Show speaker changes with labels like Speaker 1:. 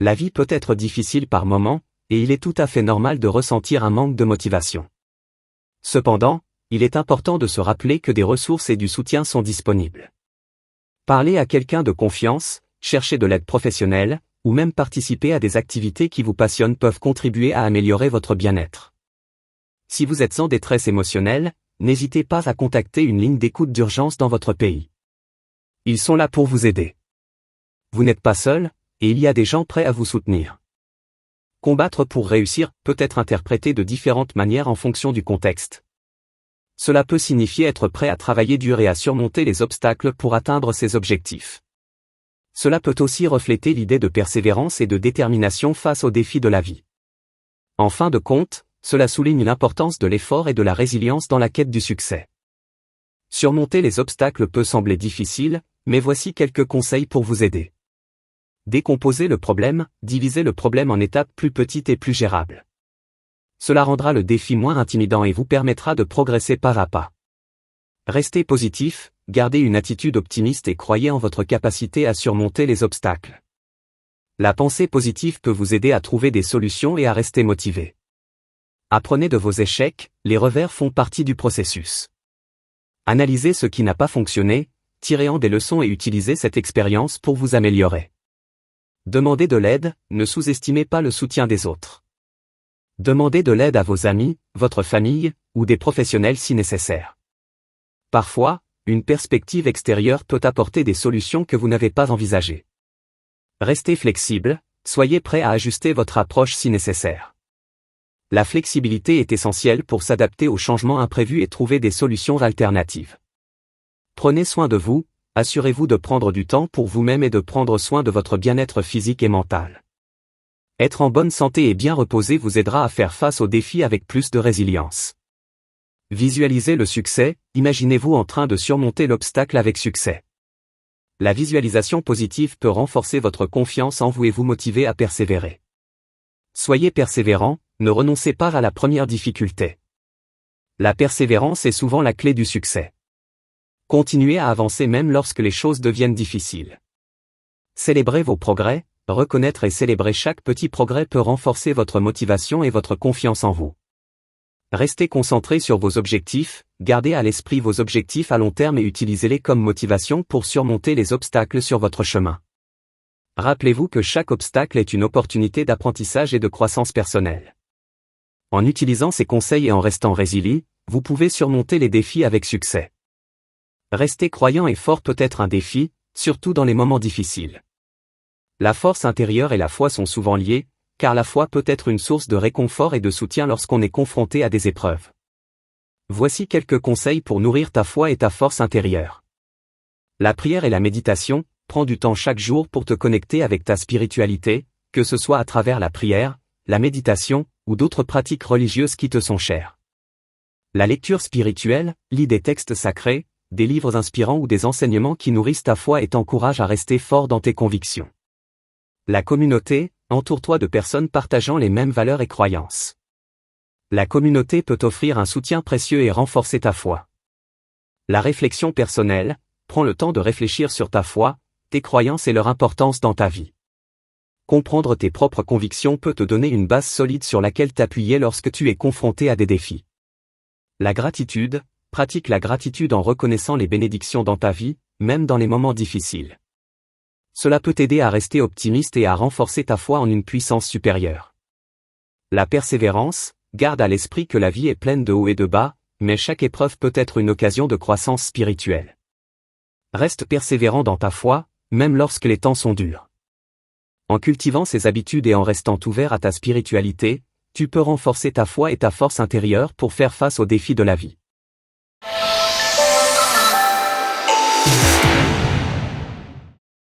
Speaker 1: La vie peut être difficile par moments, et il est tout à fait normal de ressentir un manque de motivation. Cependant, il est important de se rappeler que des ressources et du soutien sont disponibles. Parlez à quelqu'un de confiance, cherchez de l'aide professionnelle, ou même participer à des activités qui vous passionnent peuvent contribuer à améliorer votre bien-être. Si vous êtes en détresse émotionnelle, n'hésitez pas à contacter une ligne d'écoute d'urgence dans votre pays. Ils sont là pour vous aider. Vous n'êtes pas seul, et il y a des gens prêts à vous soutenir. Combattre pour réussir peut être interprété de différentes manières en fonction du contexte. Cela peut signifier être prêt à travailler dur et à surmonter les obstacles pour atteindre ses objectifs. Cela peut aussi refléter l'idée de persévérance et de détermination face aux défis de la vie. En fin de compte, cela souligne l'importance de l'effort et de la résilience dans la quête du succès. Surmonter les obstacles peut sembler difficile, mais voici quelques conseils pour vous aider. Décomposez le problème, divisez le problème en étapes plus petites et plus gérables. Cela rendra le défi moins intimidant et vous permettra de progresser pas à pas. Restez positif, gardez une attitude optimiste et croyez en votre capacité à surmonter les obstacles. La pensée positive peut vous aider à trouver des solutions et à rester motivé. Apprenez de vos échecs, les revers font partie du processus. Analysez ce qui n'a pas fonctionné, tirez-en des leçons et utilisez cette expérience pour vous améliorer. Demandez de l'aide, ne sous-estimez pas le soutien des autres. Demandez de l'aide à vos amis, votre famille, ou des professionnels si nécessaire. Parfois, une perspective extérieure peut apporter des solutions que vous n'avez pas envisagées. Restez flexible, soyez prêt à ajuster votre approche si nécessaire. La flexibilité est essentielle pour s'adapter aux changements imprévus et trouver des solutions alternatives. Prenez soin de vous, assurez-vous de prendre du temps pour vous-même et de prendre soin de votre bien-être physique et mental. Être en bonne santé et bien reposé vous aidera à faire face aux défis avec plus de résilience. Visualisez le succès, imaginez-vous en train de surmonter l'obstacle avec succès. La visualisation positive peut renforcer votre confiance en vous et vous motiver à persévérer. Soyez persévérant, ne renoncez pas à la première difficulté. La persévérance est souvent la clé du succès. Continuez à avancer même lorsque les choses deviennent difficiles. Célébrez vos progrès, reconnaître et célébrer chaque petit progrès peut renforcer votre motivation et votre confiance en vous. Restez concentré sur vos objectifs, gardez à l'esprit vos objectifs à long terme et utilisez-les comme motivation pour surmonter les obstacles sur votre chemin. Rappelez-vous que chaque obstacle est une opportunité d'apprentissage et de croissance personnelle. En utilisant ces conseils et en restant résilient, vous pouvez surmonter les défis avec succès. Rester croyant et fort peut être un défi, surtout dans les moments difficiles. La force intérieure et la foi sont souvent liées, car la foi peut être une source de réconfort et de soutien lorsqu'on est confronté à des épreuves. Voici quelques conseils pour nourrir ta foi et ta force intérieure. La prière et la méditation, prends du temps chaque jour pour te connecter avec ta spiritualité, que ce soit à travers la prière, la méditation, ou d'autres pratiques religieuses qui te sont chères. La lecture spirituelle, lis des textes sacrés, des livres inspirants ou des enseignements qui nourrissent ta foi et t'encouragent à rester fort dans tes convictions. La communauté, entoure-toi de personnes partageant les mêmes valeurs et croyances. La communauté peut t'offrir un soutien précieux et renforcer ta foi. La réflexion personnelle, prends le temps de réfléchir sur ta foi, tes croyances et leur importance dans ta vie. Comprendre tes propres convictions peut te donner une base solide sur laquelle t'appuyer lorsque tu es confronté à des défis. La gratitude, pratique la gratitude en reconnaissant les bénédictions dans ta vie, même dans les moments difficiles. Cela peut t'aider à rester optimiste et à renforcer ta foi en une puissance supérieure. La persévérance, garde à l'esprit que la vie est pleine de hauts et de bas, mais chaque épreuve peut être une occasion de croissance spirituelle. Reste persévérant dans ta foi, même lorsque les temps sont durs. En cultivant ces habitudes et en restant ouvert à ta spiritualité, tu peux renforcer ta foi et ta force intérieure pour faire face aux défis de la vie.